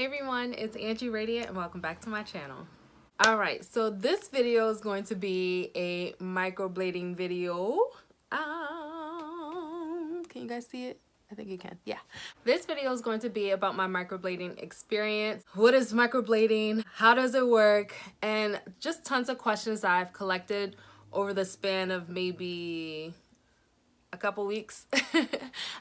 Hey everyone, it's AngieRadiant and welcome back to my channel. Alright, so this video is going to be a microblading video. Can you guys see it? I think you can. Yeah. This video is going to be about my microblading experience. What is microblading? How does it work? And just tons of questions I've collected over the span of maybe a couple weeks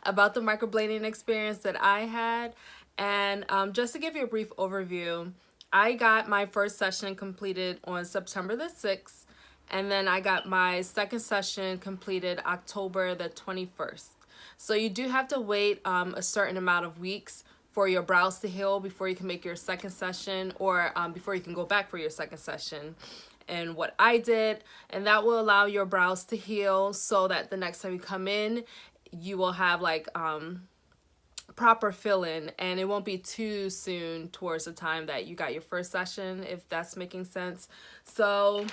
about the microblading experience that I had. And just to give you a brief overview, I got my first session completed on September the 6th, and then I got my second session completed October the 21st. So you do have to wait a certain amount of weeks for your brows to heal before you can make your second session, or before you can go back for your second session. And what I did, and that will allow your brows to heal so that the next time you come in, you will have like proper fill-in, and it won't be too soon towards the time that you got your first session, if that's making sense. So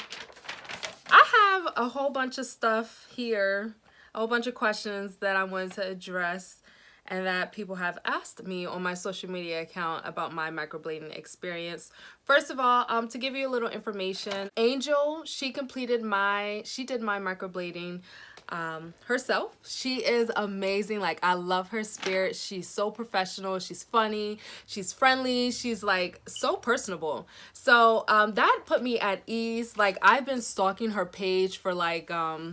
I have a whole bunch of stuff here, a whole bunch of questions that I wanted to address and that people have asked me on my social media account about my microblading experience. First of all, to give you a little information, Angel, she did my microblading herself. She is amazing. Like, I love her spirit. She's so professional. She's funny. She's friendly. She's like so personable. So that put me at ease. Like, I've been stalking her page for like I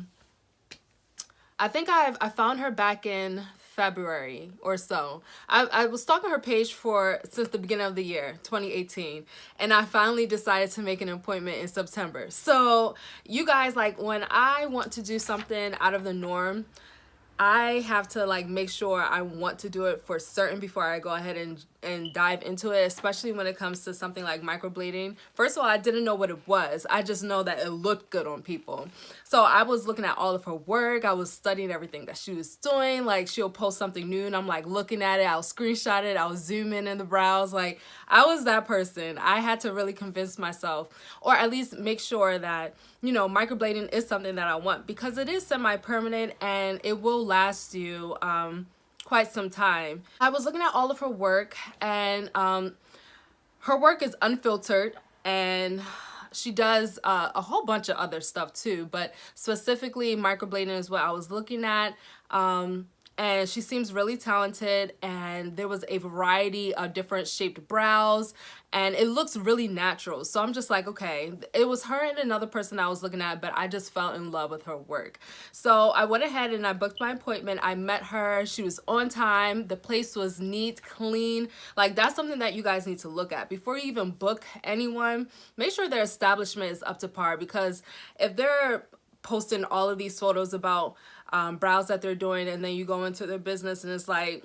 think I found her back in February or so. I was stalking her page since the beginning of the year, 2018, and I finally decided to make an appointment in September. So you guys, like, when I want to do something out of the norm, I have to like make sure I want to do it for certain before I go ahead and dive into it, especially when it comes to something like microblading. First of all, I didn't know what it was. I just know that it looked good on people. So I was looking at all of her work. I was studying everything that she was doing. Like, she'll post something new and I'm like looking at it. I'll screenshot it. I'll zoom in the browse. Like, I was that person. I had to really convince myself, or at least make sure that, you know, microblading is something that I want, because it is semi-permanent and it will last you quite some time. I was looking at all of her work, and her work is unfiltered, and she does a whole bunch of other stuff too, but specifically microblading is what I was looking at. And she seems really talented, and there was a variety of different shaped brows, and it looks really natural. So I'm just like, okay, it was her and another person I was looking at, but I just fell in love with her work. So I went ahead and I booked my appointment. I met her. She was on time. The place was neat, clean. Like, that's something that you guys need to look at before you even book anyone. Make sure their establishment is up to par, because if they're posting all of these photos about brows that they're doing, and then you go into their business and it's like,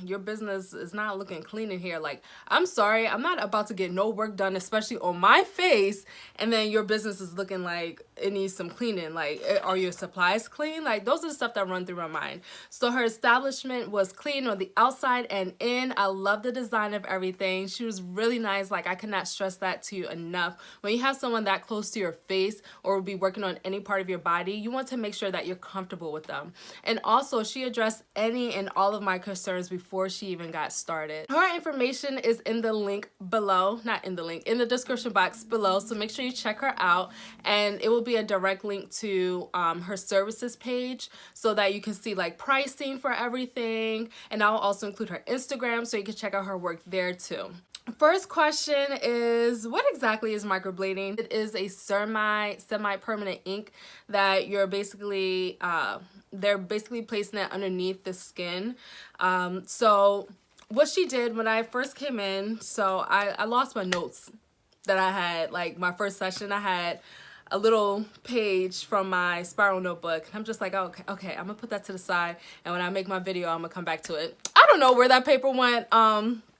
your business is not looking clean in here. Like, I'm sorry, I'm not about to get no work done, especially on my face, and then your business is looking like it needs some cleaning. Like, are your supplies clean? Like, those are the stuff that run through my mind. So her establishment was clean on the outside and in. I love the design of everything. She was really nice. Like, I cannot stress that to you enough. When you have someone that close to your face or will be working on any part of your body, you want to make sure that you're comfortable with them. And also, she addressed any and all of my concerns before she even got started. Her information is in the link below, not in the link, in the description box below, so make sure you check her out, and it will be a direct link to her services page so that you can see like pricing for everything, and I'll also include her Instagram so you can check out her work there too. First question is, what exactly is microblading? It is a semi-permanent ink that you're basically, they're basically placing it underneath the skin. So what she did when I first came in, so I lost my notes that I had. Like, my first session, I had a little page from my spiral notebook. I'm just like, okay, I'm gonna put that to the side, and when I make my video, I'm gonna come back to it. I don't know where that paper went,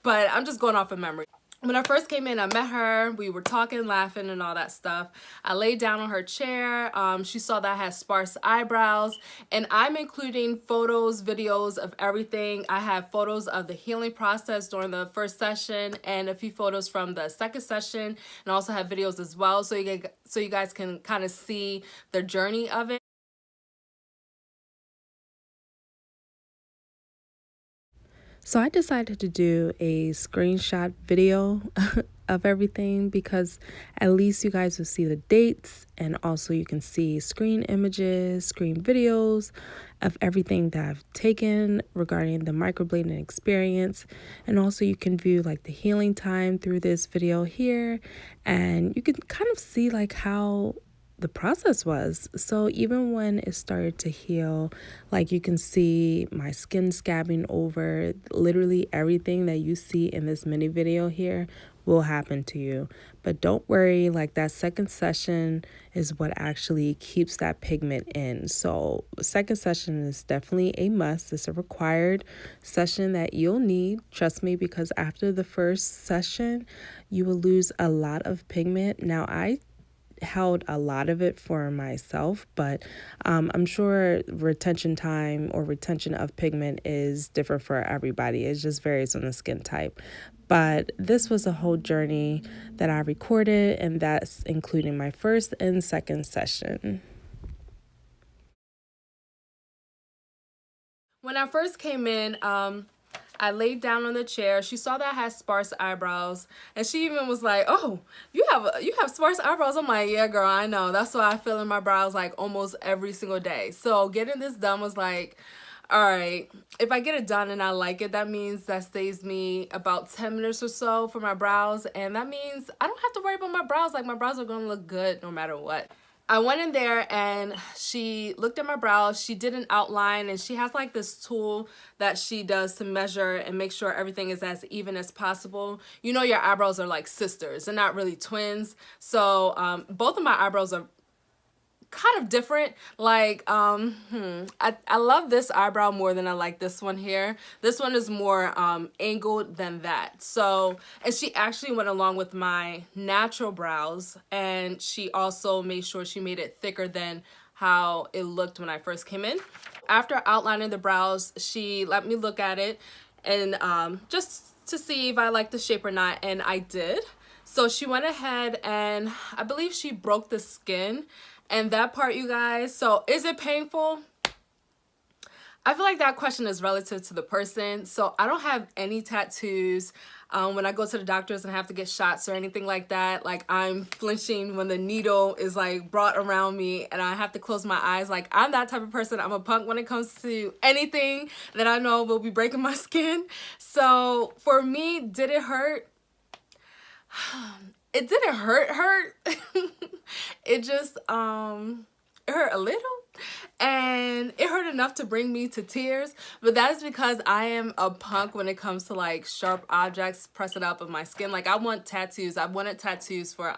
but I'm just going off of memory. When I first came in, I met her. We were talking, laughing, and all that stuff. I laid down on her chair. She saw that I had sparse eyebrows, and I'm including photos, videos of everything. I have photos of the healing process during the first session and a few photos from the second session, and I also have videos as well, so you guys can kind of see the journey of it. So I decided to do a screenshot video of everything because at least you guys will see the dates, and also you can see screen images, screen videos of everything that I've taken regarding the microblading experience. And also you can view like the healing time through this video here, and you can kind of see like how the process was. So even when it started to heal, like you can see my skin scabbing over, literally everything that you see in this mini video here will happen to you. But don't worry, like that second session is what actually keeps that pigment in. So second session is definitely a must. It's a required session that you'll need, trust me, because after the first session you will lose a lot of pigment. Now I held a lot of it for myself, but I'm sure retention time or retention of pigment is different for everybody. It just varies on the skin type. But this was a whole journey that I recorded, and that's including my first and second session. When I first came in, I laid down on the chair. She saw that I had sparse eyebrows, and she even was like, "Oh, you have sparse eyebrows." I'm like, "Yeah, girl, I know. That's why I fill in my brows like almost every single day." So getting this done was like, all right, if I get it done and I like it, that means that saves me about 10 minutes or so for my brows, and that means I don't have to worry about my brows. Like, my brows are gonna look good no matter what. I went in there and she looked at my brows. She did an outline, and she has like this tool that she does to measure and make sure everything is as even as possible. You know, your eyebrows are like sisters and not really twins. So both of my eyebrows are kind of different. Like I love this eyebrow more than I like this one here. This one is more angled than that. So, and she actually went along with my natural brows, and she also made sure she made it thicker than how it looked when I first came in. After outlining the brows, she let me look at it and just to see if I liked the shape or not, and I did. So she went ahead and I believe she broke the skin. And that part, you guys, so is it painful? I feel like that question is relative to the person. So I don't have any tattoos. When I go to the doctors and have to get shots or anything like that, like I'm flinching when the needle is like brought around me and I have to close my eyes. Like, I'm that type of person. I'm a punk when it comes to anything that I know will be breaking my skin. So for me, did it hurt? It didn't hurt. It just it hurt a little, and it hurt enough to bring me to tears. But that's because I am a punk when it comes to like sharp objects pressing up of my skin. Like, I want tattoos. I've wanted tattoos for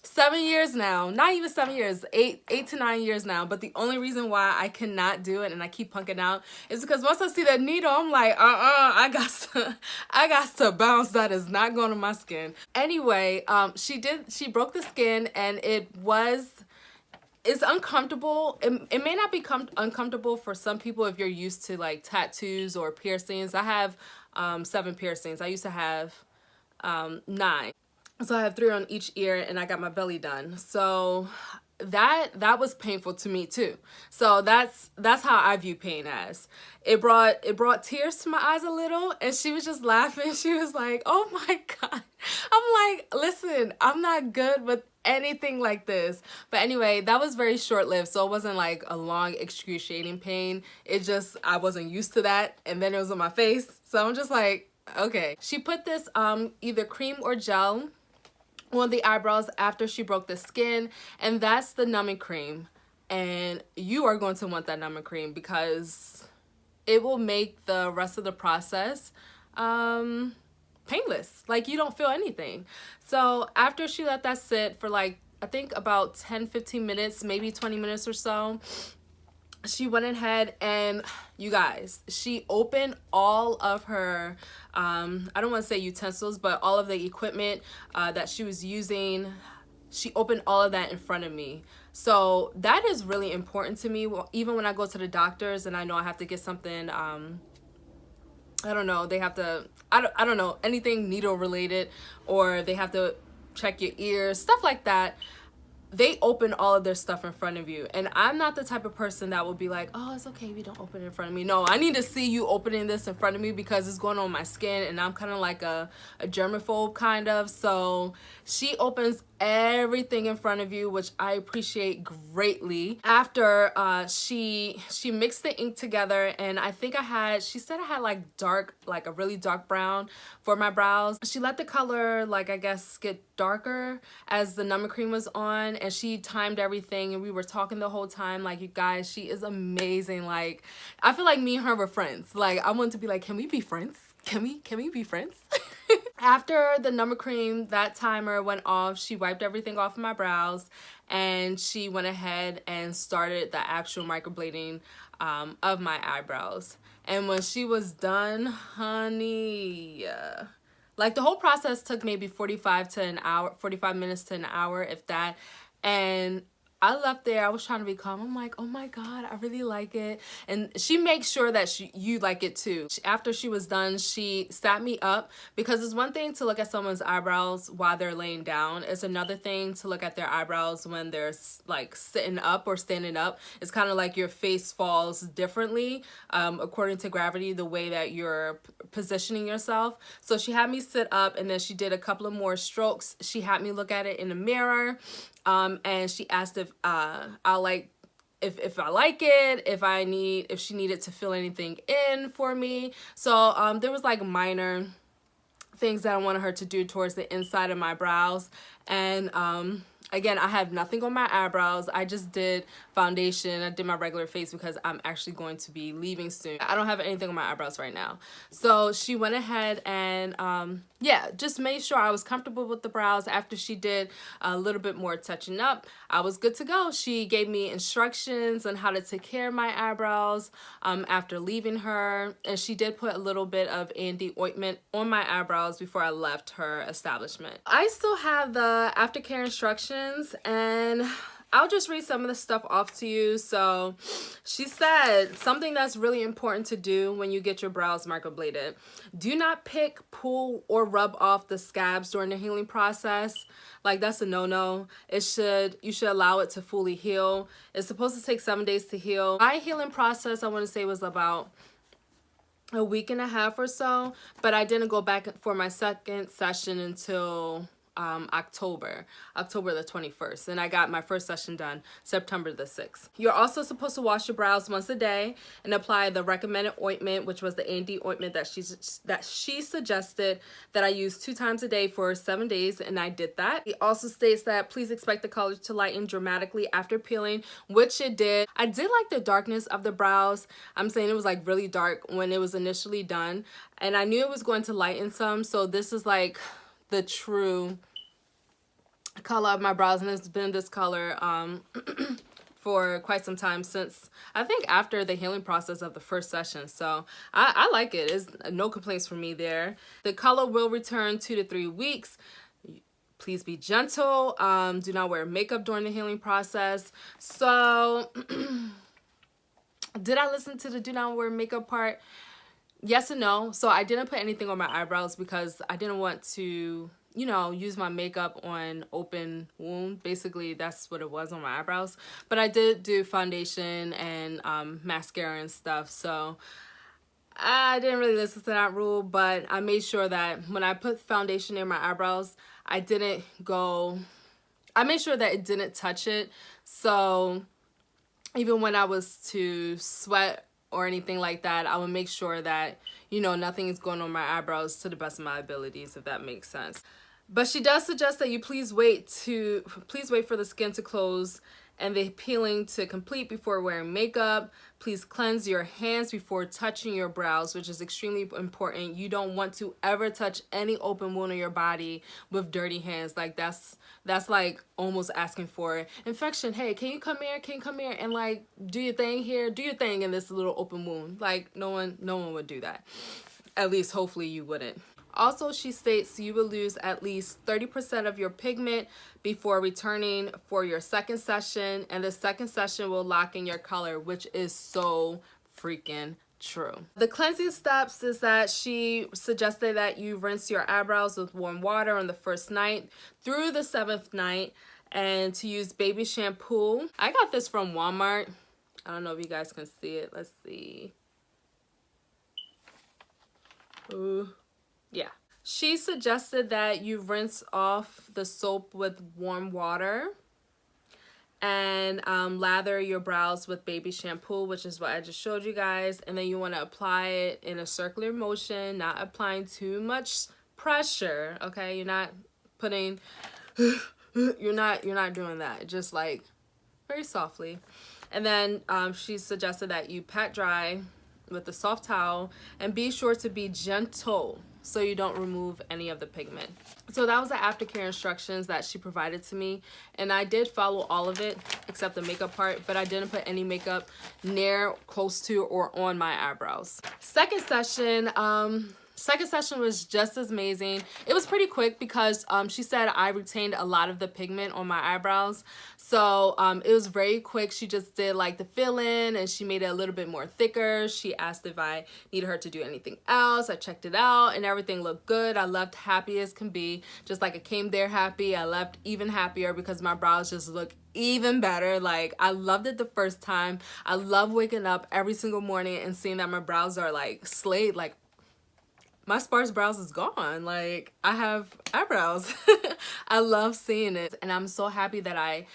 7 years now. Not even 7 years, 8 to 9 years now. But the only reason why I cannot do it and I keep punking out is because once I see that needle, I'm like, I got to bounce. That is not going to my skin. Anyway, she broke the skin, and it's uncomfortable. It may not be uncomfortable for some people if you're used to like tattoos or piercings. I have 7 piercings. I used to have 9. So I have 3 on each ear, and I got my belly done. So that was painful to me too. So that's how I view pain as. It brought tears to my eyes a little, and she was just laughing. She was like, "Oh my God." I'm like, listen, I'm not good with anything like this. But anyway, that was very short-lived, so it wasn't like a long excruciating pain. It just, I wasn't used to that, and then it was on my face. So I'm just like, okay. She put this either cream or gel on the eyebrows after she broke the skin, and that's the numbing cream. And you are going to want that numbing cream because it will make the rest of the process painless. Like, you don't feel anything. So after she let that sit for like, I think about 10-15 minutes, maybe 20 minutes or so, she went ahead and, you guys, she opened all of her I don't want to say utensils, but all of the equipment that she was using. She opened all of that in front of me. So that is really important to me. Well, even when I go to the doctors and I know I have to get something I don't know, they have to, I don't know, anything needle related, or they have to check your ears, stuff like that. they open all of their stuff in front of you. And I'm not the type of person that will be like, oh, it's okay if you don't open it in front of me. No, I need to see you opening this in front of me because it's going on my skin, and I'm kind of like a germaphobe kind of. So she opens everything in front of you, which I appreciate greatly. After she mixed the ink together, and I think she said I had like a really dark brown for my brows. She let the color, like, I guess, get darker as the numbing cream was on, and she timed everything, and we were talking the whole time. Like, you guys, she is amazing. Like, I feel like me and her were friends. Like, I want to be like, can we be friends? Can we be friends? After the number cream, that timer went off, she wiped everything off of my brows, and she went ahead and started the actual microblading of my eyebrows. And when she was done, honey, like, the whole process took maybe 45 minutes to an hour, if that. And I left there, I was trying to be calm. I'm like, oh my God, I really like it. And she makes sure that you like it too. After she was done, she sat me up, because it's one thing to look at someone's eyebrows while they're laying down. It's another thing to look at their eyebrows when they're like sitting up or standing up. It's kind of like your face falls differently according to gravity, the way that you're positioning yourself. So she had me sit up, and then she did a couple of more strokes. She had me look at it in the mirror. And she asked if I like it, if she needed to fill anything in for me. So there was like minor things that I wanted her to do towards the inside of my brows. And again, I have nothing on my eyebrows. I just did foundation. I did my regular face because I'm actually going to be leaving soon. I don't have anything on my eyebrows right now. So she went ahead and yeah, just made sure I was comfortable with the brows. After she did a little bit more touching up, I was good to go. She gave me instructions on how to take care of my eyebrows after leaving her. And she did put a little bit of Andy ointment on my eyebrows before I left her establishment. I still have the aftercare instructions, and I'll just read some of the stuff off to you. So she said something that's really important to do when you get your brows microbladed. Do not pick, pull, or rub off the scabs during the healing process. Like, that's a no-no. You should allow it to fully heal. It's supposed to take 7 days to heal. My healing process, I want to say, was about a week and a half or so, but I didn't go back for my second session until October the 21st, and I got my first session done September the 6th. You're also supposed to wash your brows once a day and apply the recommended ointment, which was the Andy ointment that she suggested that I use 2 times a day for 7 days, and I did that. It also states that please expect the color to lighten dramatically after peeling, which it did. I did like the darkness of the brows. I'm saying it was like really dark when it was initially done, and I knew it was going to lighten some, so this is like the true color of my brows, and it's been this color for quite some time, since I think after the healing process of the first session. So I like it. It's no complaints from me there. The color will return 2 to 3 weeks. Please be gentle. Do not wear makeup during the healing process. So did I listen to the do not wear makeup part? Yes and no. So I didn't put anything on my eyebrows because I didn't want to, you know, use my makeup on open wound. Basically, that's what it was on my eyebrows. But I did do foundation and mascara and stuff. So I didn't really listen to that rule, but I made sure that when I put foundation in my eyebrows, I made sure that it didn't touch it. So even when I was to sweat or anything like that, I would make sure that, you know, nothing is going on my eyebrows to the best of my abilities, if that makes sense. But she does suggest that you please wait for the skin to close and the peeling to complete before wearing makeup. Please cleanse your hands before touching your brows, which is extremely important. You don't want to ever touch any open wound on your body with dirty hands. Like, that's like almost asking for infection. Hey, can you come here? Can you come here and like do your thing here? Do your thing in this little open wound. Like, no one would do that. At least hopefully you wouldn't. Also, she states you will lose at least 30% of your pigment before returning for your second session, and the second session will lock in your color, which is so freaking true. The cleansing steps is that she suggested that you rinse your eyebrows with warm water on the first night through the 7th night, and to use baby shampoo. I got this from Walmart. I don't know if you guys can see it. Let's see. Ooh, yeah. She suggested that you rinse off the soap with warm water and lather your brows with baby shampoo, which is what I just showed you guys. And then you want to apply it in a circular motion, not applying too much pressure. Okay, you're not putting you're not doing that, just like very softly. And then she suggested that you pat dry with a soft towel and be sure to be gentle so you don't remove any of the pigment. So that was the aftercare instructions that she provided to me, and I did follow all of it except the makeup part, but I didn't put any makeup near, close to, or on my eyebrows. Second session was just as amazing. It was pretty quick because she said I retained a lot of the pigment on my eyebrows. So it was very quick. She just did like the fill-in and she made it a little bit more thicker. She asked if I needed her to do anything else. I checked it out and everything looked good. I left happy as can be. Just like I came there happy, I left even happier because my brows just look even better. Like, I loved it the first time. I love waking up every single morning and seeing that my brows are like slayed. Like, my sparse brows is gone. Like, I have eyebrows. I love seeing it, and I'm so happy that I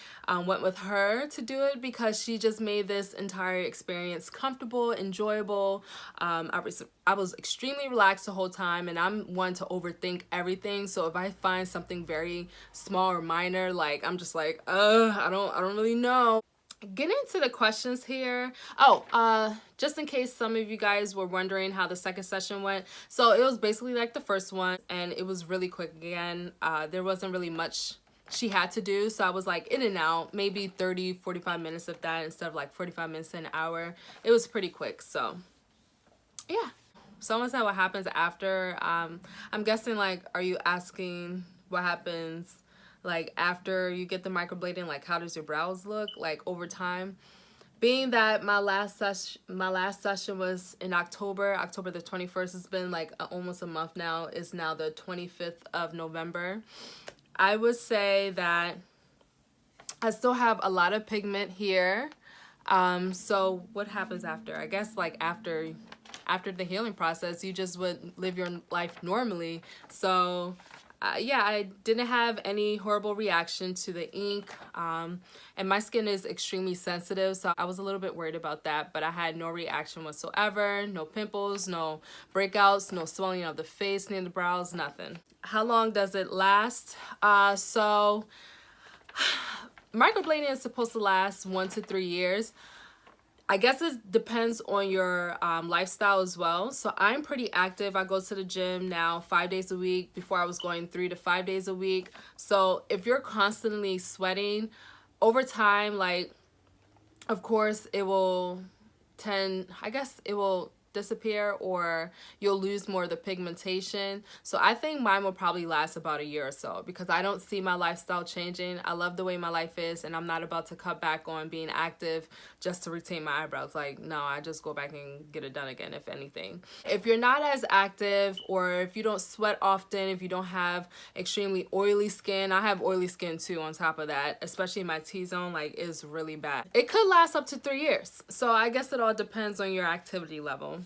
went with her to do it because she just made this entire experience comfortable, enjoyable. I was extremely relaxed the whole time, and I'm one to overthink everything. So if I find something very small or minor, like, I'm just like, I don't really know. Getting into the questions here. Just in case some of you guys were wondering how the second session went. So it was basically like the first one, and it was really quick again. There wasn't really much she had to do, so I was like in and out, maybe 30-45 minutes of that instead of like 45 minutes to an hour. It was pretty quick. So yeah, someone said what happens after. I'm guessing, like, are you asking what happens like after you get the microblading? Like, how does your brows look like over time? Being that my last session was in October the 21st, it's been like almost a month now. It's now the 25th of November. I would say that I still have a lot of pigment here. So what happens after? I guess like after the healing process, you just would live your life normally. So yeah, I didn't have any horrible reaction to the ink, and my skin is extremely sensitive, so I was a little bit worried about that, but I had no reaction whatsoever. No pimples, no breakouts, no swelling of the face near the brows, nothing. How long does it last? So microblading is supposed to last 1 to 3 years. I guess it depends on your lifestyle as well. So I'm pretty active. I go to the gym now 5 days a week. Before I was going 3 to 5 days a week. So if you're constantly sweating, over time, like, of course, it will disappear, or you'll lose more of the pigmentation. So I think mine will probably last about a year or so because I don't see my lifestyle changing. I love the way my life is, and I'm not about to cut back on being active just to retain my eyebrows. Like, no, I just go back and get it done again, if anything. If you're not as active, or if you don't sweat often, if you don't have extremely oily skin — I have oily skin too on top of that, especially my T-zone, like, is really bad. It could last up to 3 years. So I guess it all depends on your activity level.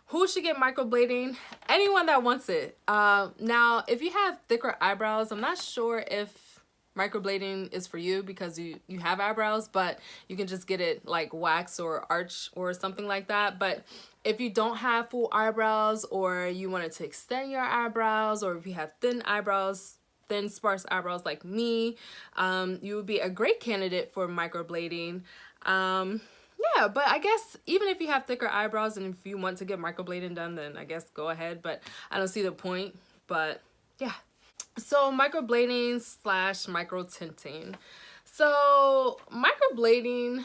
Who should get microblading? Anyone that wants it. Now, if you have thicker eyebrows, I'm not sure if microblading is for you because you have eyebrows, but you can just get it like wax or arch or something like that. But if you don't have full eyebrows, or you wanted to extend your eyebrows, or if you have thin eyebrows, thin sparse eyebrows like me, you would be a great candidate for microblading. Yeah, but I guess even if you have thicker eyebrows and if you want to get microblading done, then I guess go ahead, but I don't see the point. But yeah, so microblading / micro tinting. So microblading,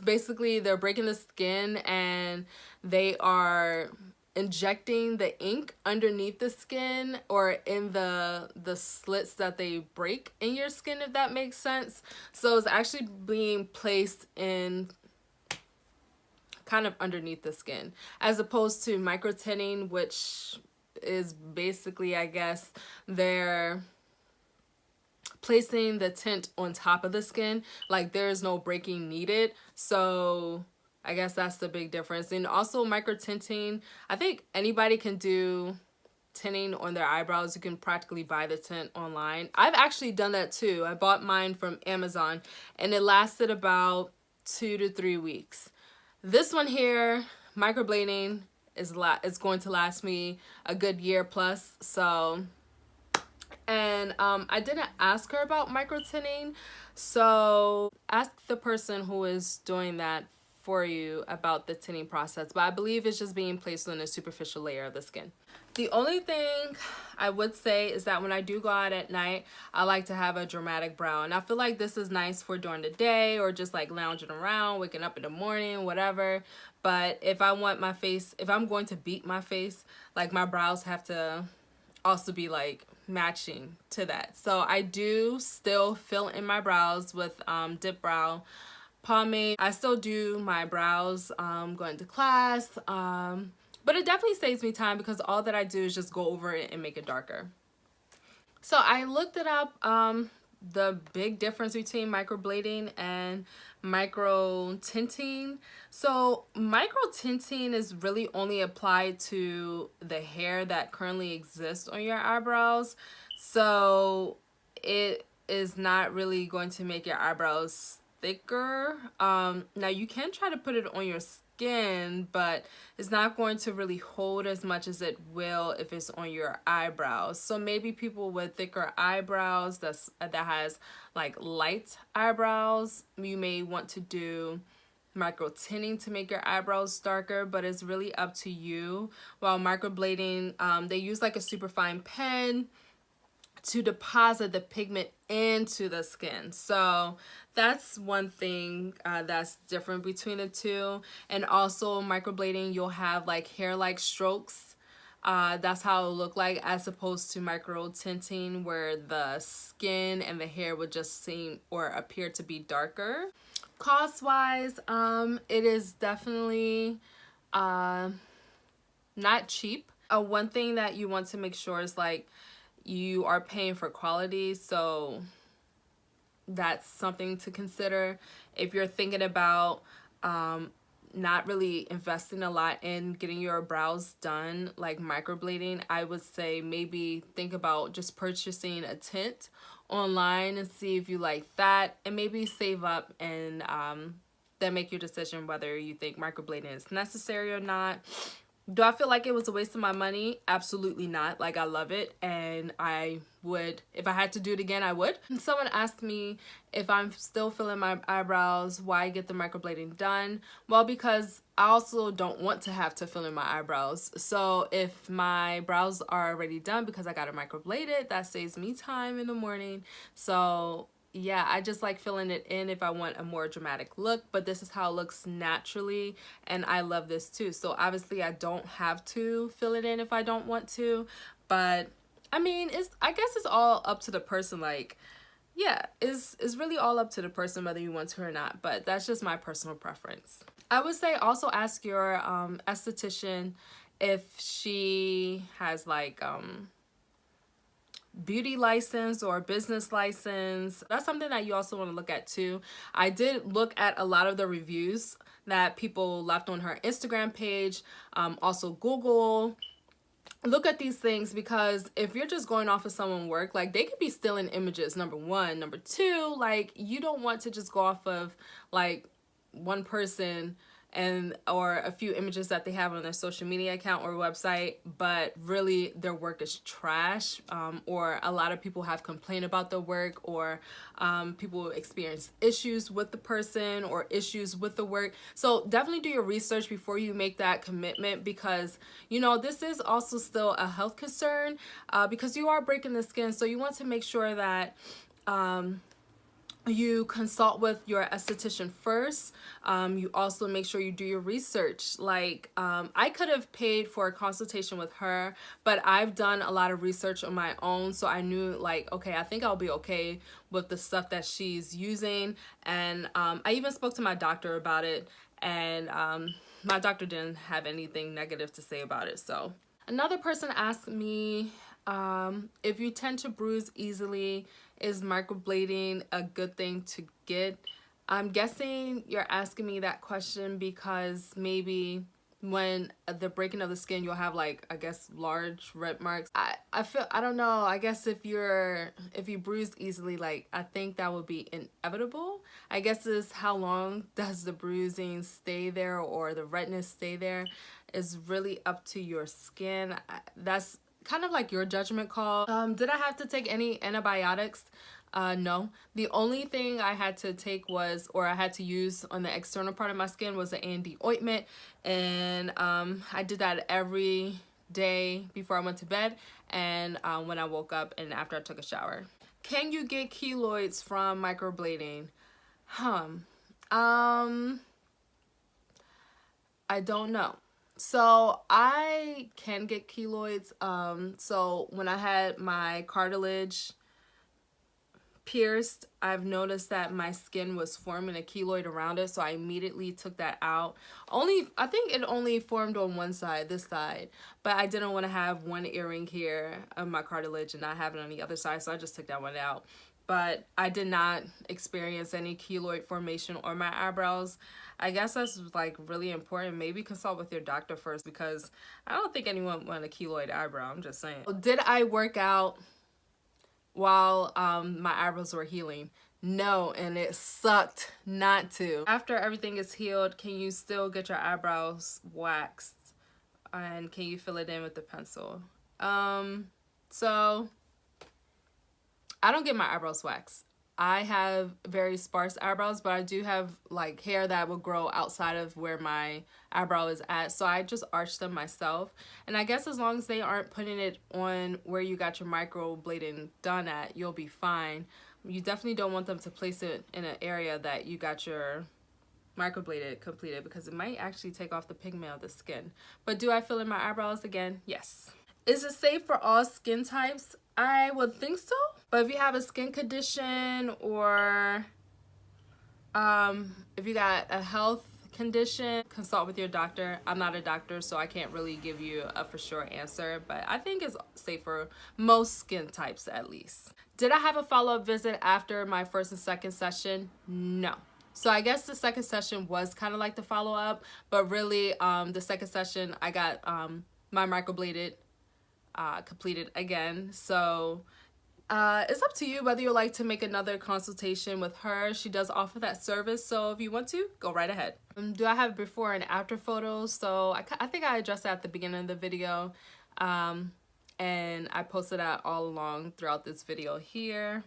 basically they're breaking the skin and they are injecting the ink underneath the skin, or in the slits that they break in your skin, if that makes sense. So it's actually being placed in kind of underneath the skin, as opposed to micro tinting, which is basically, I guess, they're placing the tint on top of the skin. Like there's no breaking needed. So I guess that's the big difference. And also micro tinting, I think anybody can do tinting on their eyebrows. You can practically buy the tint online. I've actually done that too. I bought mine from Amazon and it lasted about 2 to 3 weeks. This one here, microblading, is going to last me a good year plus. So, and I didn't ask her about micro tinting, so ask the person who is doing that for you about the tinting process, but I believe it's just being placed on a superficial layer of the skin. The only thing I would say is that when I do go out at night, I like to have a dramatic brow, and I feel like this is nice for during the day or just like lounging around, waking up in the morning, whatever. But if I want my face, if I'm going to beat my face, like my brows have to also be like matching to that. So I do still fill in my brows with Dip Brow pomade. I still do my brows going to class, but it definitely saves me time because all that I do is just go over it and make it darker. So I looked it up, the big difference between microblading and micro tinting. So micro tinting is really only applied to the hair that currently exists on your eyebrows. So it is not really going to make your eyebrows thicker. Now you can try to put it on your skin, but it's not going to really hold as much as it will if it's on your eyebrows. So maybe people with thicker eyebrows that has like light eyebrows, you may want to do micro tinting to make your eyebrows darker, but it's really up to you. While microblading, they use like a super fine pen to deposit the pigment into the skin. So that's one thing that's different between the two. And also microblading, you'll have like hair-like strokes. That's how it'll look like, as opposed to micro tinting where the skin and the hair would just seem or appear to be darker. Cost wise, it is definitely not cheap. One thing that you want to make sure is like you are paying for quality, so that's something to consider. If you're thinking about not really investing a lot in getting your brows done like microblading, I would say maybe think about just purchasing a tint online and see if you like that, and maybe save up and then make your decision whether you think microblading is necessary or not. Do I feel like it was a waste of my money? Absolutely not. Like, I love it, and I would, if I had to do it again, I would. And someone asked me if I'm still filling my eyebrows, why get the microblading done? Well, because I also don't want to have to fill in my eyebrows. So if my brows are already done because I got it microbladed, that saves me time in the morning. So yeah, I just like filling it in if I want a more dramatic look, but this is how it looks naturally, and I love this too. So obviously I don't have to fill it in if I don't want to, but I mean, I guess it's all up to the person. Like, yeah, it's really all up to the person whether you want to or not, but that's just my personal preference. I would say also ask your esthetician if she has like beauty license or business license. That's something that you also want to look at too. I did look at a lot of the reviews that people left on her Instagram page, also Google. Look at these things, because if you're just going off of someone's work, like, they could be stealing images, number one. Number two, like, you don't want to just go off of like one person and or a few images that they have on their social media account or website, but really their work is trash, or a lot of people have complained about their work, or people experience issues with the person or issues with the work. So definitely do your research before you make that commitment, because you know this is also still a health concern, because you are breaking the skin. So you want to make sure that you consult with your esthetician first. You also make sure you do your research. Like, I could have paid for a consultation with her, but I've done a lot of research on my own, so I knew, like, okay, I think I'll be okay with the stuff that she's using. And I even spoke to my doctor about it, and my doctor didn't have anything negative to say about it. So another person asked me If you tend to bruise easily, is microblading a good thing to get? I'm guessing you're asking me that question because maybe when the breaking of the skin, you'll have like, I guess, large red marks. I feel, I don't know, I guess if you bruise easily, like, I think that would be inevitable. I guess is how long does the bruising stay there or the redness stay there is really up to your skin. That's kind of like your judgment call. Did I have to take any antibiotics? No. The only thing I had to take was, or I had to use on the external part of my skin was the A&D ointment. And I did that every day before I went to bed and when I woke up and after I took a shower. Can you get keloids from microblading? I don't know. So I can get keloids. So when I had my cartilage pierced, I've noticed that my skin was forming a keloid around it, so I immediately took that out. I think it only formed on one side, this side, but I didn't want to have one earring here of my cartilage and not have it on the other side, so I just took that one out. But I did not experience any keloid formation on my eyebrows. I guess that's like really important. Maybe consult with your doctor first because I don't think anyone want a keloid eyebrow. I'm just saying. Did I work out while my eyebrows were healing? No, and it sucked not to. After everything is healed, can you still get your eyebrows waxed? And can you fill it in with the pencil? So I don't get my eyebrows waxed. I have very sparse eyebrows, but I do have like hair that will grow outside of where my eyebrow is at, so I just arch them myself. And I guess as long as they aren't putting it on where you got your microblading done at, you'll be fine. You definitely don't want them to place it in an area that you got your microbladed completed because it might actually take off the pigment of the skin. But do I fill in my eyebrows again? Yes. Is it safe for all skin types? I would think so. But if you have a skin condition or if you got a health condition, consult with your doctor. I'm not a doctor, so I can't really give you a for sure answer, but I think it's safe for most skin types at least. Did I have a follow-up visit after my first and second session? No. So I guess the second session was kind of like the follow-up, but really the second session I got my microbladed completed again. So it's up to you whether you like to make another consultation with her. She does offer that service, so if you want to, go right ahead. Do I have before and after photos? So I think I addressed that at the beginning of the video, and I posted that all along throughout this video here.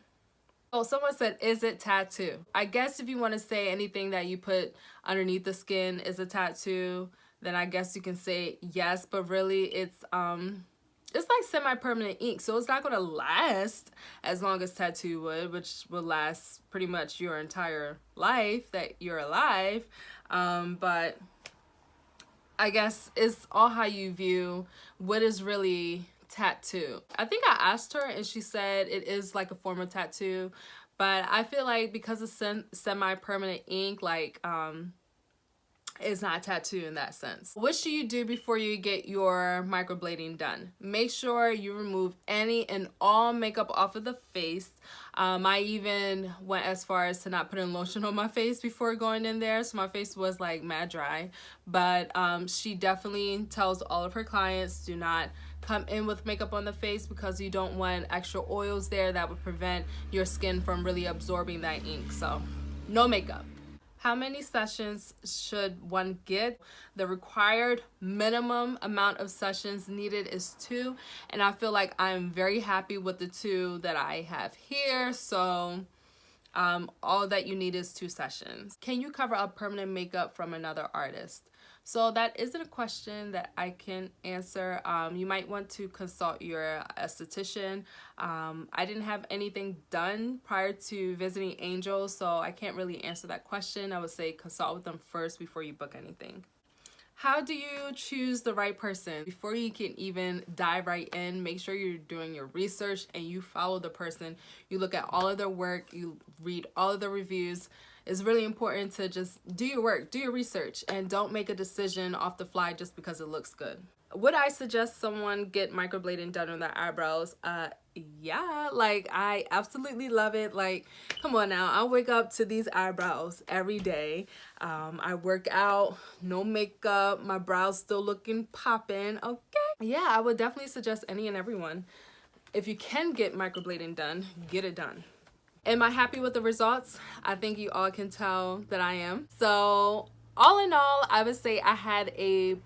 Oh, someone said, is it tattoo? I guess if you want to say anything that you put underneath the skin is a tattoo, then I guess you can say yes, but really it's like semi-permanent ink, so it's not going to last as long as tattoo would, which will last pretty much your entire life that you're alive. But I guess it's all how you view what is really tattoo. I think I asked her and she said it is like a form of tattoo, but I feel like because it's semi-permanent ink, like it's not tattoo in that sense. What should you do before you get your microblading done? Make sure you remove any and all makeup off of the face. I even went as far as to not put in lotion on my face before going in there, so my face was like mad dry. But she definitely tells all of her clients, do not come in with makeup on the face because you don't want extra oils there that would prevent your skin from really absorbing that ink. So no makeup. How many sessions should one get? The required minimum amount of sessions needed is 2, and I feel like I'm very happy with the 2 that I have here. So all that you need is 2 sessions. Can you cover up permanent makeup from another artist? So that isn't a question that I can answer. You might want to consult your esthetician. I didn't have anything done prior to visiting Angel, so I can't really answer that question. I would say consult with them first before you book anything. How do you choose the right person? Before you can even dive right in, make sure you're doing your research and you follow the person. You look at all of their work, you read all of the reviews. It's really important to just do your work, do your research, and don't make a decision off the fly just because it looks good. Would I suggest someone get microblading done on their eyebrows? Yeah, like I absolutely love it. Like, come on now, I wake up to these eyebrows every day. I work out, no makeup, my brows still looking popping. Okay, yeah, I would definitely suggest any and everyone. If you can get microblading done, get it done. Am I happy with the results? I think you all can tell that I am. So all in all, I would say I had a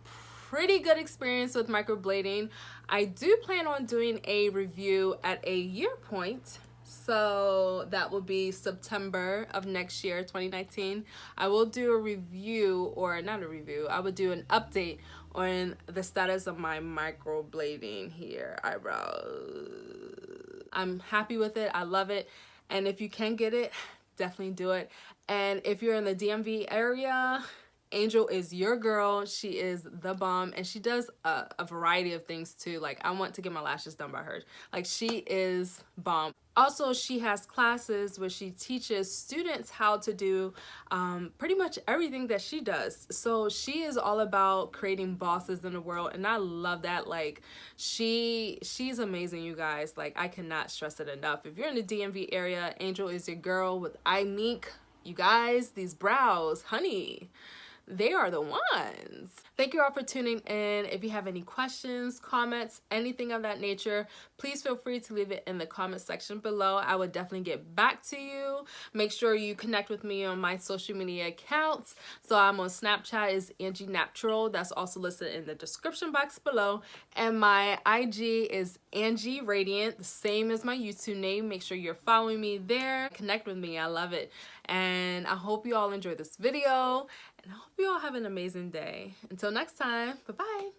pretty good experience with microblading. I do plan on doing a review at a year point. So that will be September of next year, 2019. I will do a review, or not a review, I would do an update on the status of my microblading here, eyebrows. I'm happy with it. I love it. And if you can get it, definitely do it. And if you're in the DMV area, Angel is your girl. She is the bomb, and she does a variety of things too. Like, I want to get my lashes done by her. Like, she is bomb. Also, she has classes where she teaches students how to do pretty much everything that she does. So she is all about creating bosses in the world, and I love that. Like, she's amazing, you guys. Like, I cannot stress it enough. If you're in the DMV area, Angel is your girl with iMink. You guys, these brows, honey, they are the ones. Thank you all for tuning in. If you have any questions, comments, anything of that nature, please feel free to leave it in the comment section below. I would definitely get back to you. Make sure you connect with me on my social media accounts. So I'm on Snapchat is AngieNaptural. That's also listed in the description box below. And my IG is AngieRadiant, the same as my YouTube name. Make sure you're following me there. Connect with me. I love it. And I hope you all enjoyed this video. And I hope you all have an amazing day. Until next time, bye-bye.